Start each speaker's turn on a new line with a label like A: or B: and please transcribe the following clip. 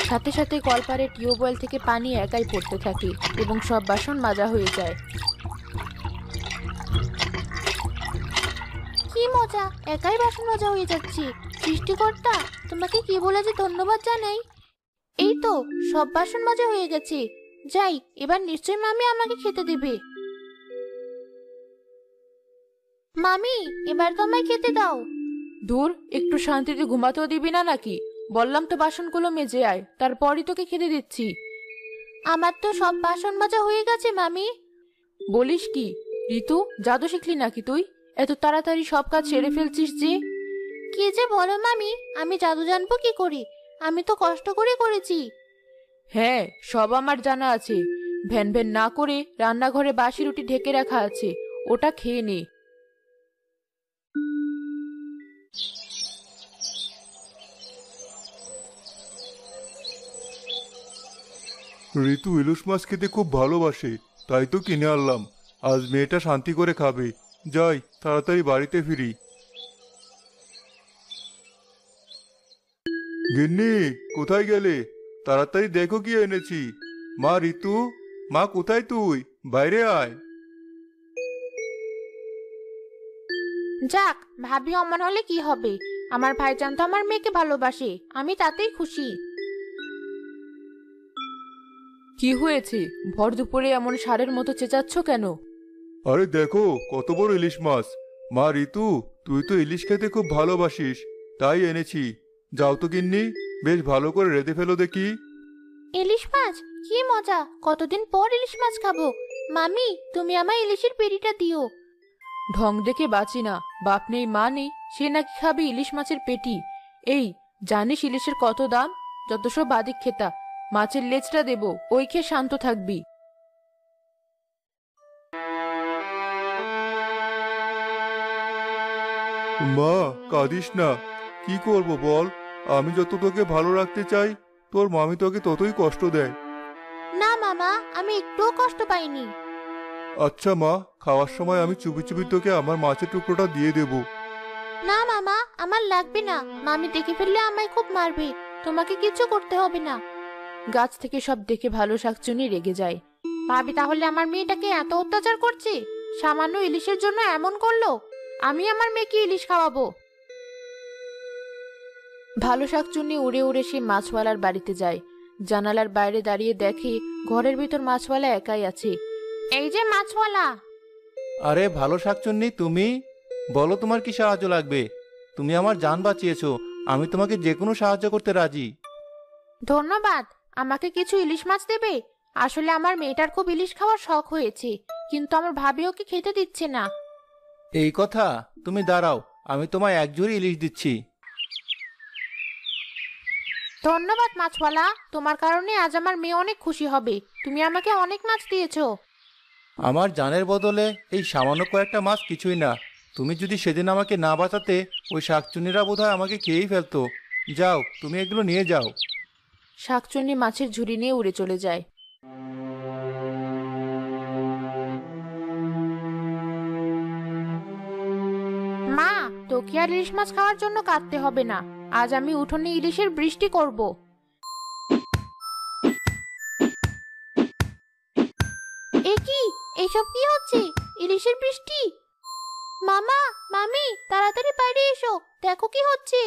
A: সাথে সাথে কলপারে টিউবওয়েল থেকে পানি একাই পড়তে থাকে এবং সব বাসন মাজা হয়ে যায়। কি মজা, একাই বাসন মাজা হয়ে যাচ্ছে। সৃষ্টিকর্তা, তোমাকে কি বলে যে ধন্যবাদ জানাই। এই তো সব বাসন মাজা হয়ে গেছে। যাই, এবার নিশ্চয়ই মামি আমাকে খেতে দেবে। মামি, এবার তো আমায় খেতে দাও। দূর, একটু শান্তিতে ঘুমাতেও দিবি না নাকি? বললাম তো বাসনগুলো মেজে আয়, তারপরই তোকে খেতে দিচ্ছি। আমার তো সব বাসন মাজা হয়ে গেছে মামি। বলিস কি ঋতু, জাদু শিখলি নাকি তুই? এত তাড়াতাড়ি সব কাজ সেরে ফেলছিস যে। কি যে বলো মামি, আমি জাদু জানবো কি করে? আমি তো কষ্ট করে করেছি। হ্যাঁ, সব আমার জানা আছে। ভ্যান ভ্যান না করে রান্নাঘরে বাসি রুটি ঢেকে রাখা আছে, ওটা খেয়ে নে।
B: ঋতু ইলিশ মাছ খেতে খুব ভালোবাসে, তাই তো কিনে আনলাম। আজ মেয়েটা শান্তি করে খাবে। যাই, তাড়াতাড়ি বাড়িতে ফিরি। গিন্নি, কোথায় গেলে? তাড়াতাড়ি দেখো কি এনেছি। মা ঋতু, মা কোথায় তুই? বাইরে আয়।
A: যাক, ভাবি অমন হলে কি হবে? আমার ভাইজান তো আমার মেয়েকে ভালোবাসে, আমি তাতেই খুশি। কি হয়েছে? ভর দুপুরে এমন ষাঁড়ের মতো চেঁচাচ্ছ কেন?
B: আরে দেখো কত বড় ইলিশ মাছ। মা ঋতু, তুই তো ইলিশ খেতে খুব ভালোবাসিস, তাই এনেছি। যাও তো গিন্নি, বেশ ভালো করে রেঁধে ফেলো দেখি।
A: ইলিশ মাছ? কি মজা, কতদিন পর ইলিশ মাছ খাবো। মামি, তুমি আমায় ইলিশের পেটিটা দিও। ঢং দেখে বাঁচি না, বাপ নেই মা নেই, সে নাকি খাবে ইলিশ মাছের পেটি। এই, জানিস ইলিশের কত দাম? যত সব বাদিক খেতা। মাছের লেজটা দেবো, ওই খেয়ে শান্ত থাকবি।
B: মা, কাঁদিস না। কি করব বল? আমি যত তোকে ভালো রাখতে চাই, তোর মামি তোকে ততই কষ্ট দেয়।
A: না মামা, আমি একটুও কষ্ট পাইনি।
B: আচ্ছা মা, খাওয়ার সময় আমি চুপি চুপি তোকে আমার মাছের টুকরোটা দিয়ে দেব।
A: না মামা, আমার লাগবে না। মামি দেখে ফেললে আমায় খুব মারবে। তোমাকে কিছু করতে হবে না। গাছ থেকে সব দেখে ভালো শাকচুনি রেগে যায়। ভাবি তাহলে আমার মেয়েটাকে এত অত্যাচার করছে? সামান্য ইলিশের জন্য এমন করলো? আমি আমার মেয়েকে ইলিশ খাওয়াবো। ভালো শাকচুন্নি উড়ে উড়ে সে মাছওয়ালার বাড়িতে যায়। জানালার বাইরে দাঁড়িয়ে দেখে ঘরের ভিতর মাছওয়ালা একাই আছে। এই যে মাছওয়ালা।
C: আরে ভালো শাকচুন্নি, তুমি বলো তোমার কি সাহায্য লাগবে? তুমি আমার জান বাঁচিয়েছো, আমি তোমাকে যে কোনো সাহায্য করতে রাজি।
A: ধন্যবাদ। আমাকে কিছু ইলিশ মাছ দেবে? আসলে আমার মেয়েটার খুব ইলিশ খাওয়ার শখ হয়েছে, কিন্তু আমার ভাবি ওকে খেতে দিচ্ছে না।
C: এই কথা? তুমি দাঁড়াও, আমি তোমায় এক ঝুড়ি ইলিশ দিচ্ছি।
A: ধন্যবাদ মাছওয়ালা, তোমার কারণে আজ আমার মেয়ে অনেক খুশি হবে। তুমি আমাকে অনেক মাছ দিয়েছো।
C: আমার জানের বদলে এই সামান্য কয়েকটা মাছ কিছুই না। তুমি যদি সেদিন আমাকে না বাঁচাতে, ওই শাকচুন্নিরা বোধহয় আমাকে খেয়েই ফেলতো। যাও, তুমি এগুলো নিয়ে যাও।
A: শাকচুন্নি মাছের ঝুড়ি নিয়ে উড়ে চলে যায়। মা, তোকে আর ইলিশ মাছ খাওয়ার জন্য কাঁদতে হবে না। আজ আমি উঠোনে ইলিশের বৃষ্টি করব। এ কি? এসব কি হচ্ছে? ইলিশের বৃষ্টি? মামা, মামি, তাড়াতাড়ি বাইরে এসো, দেখো কি হচ্ছে।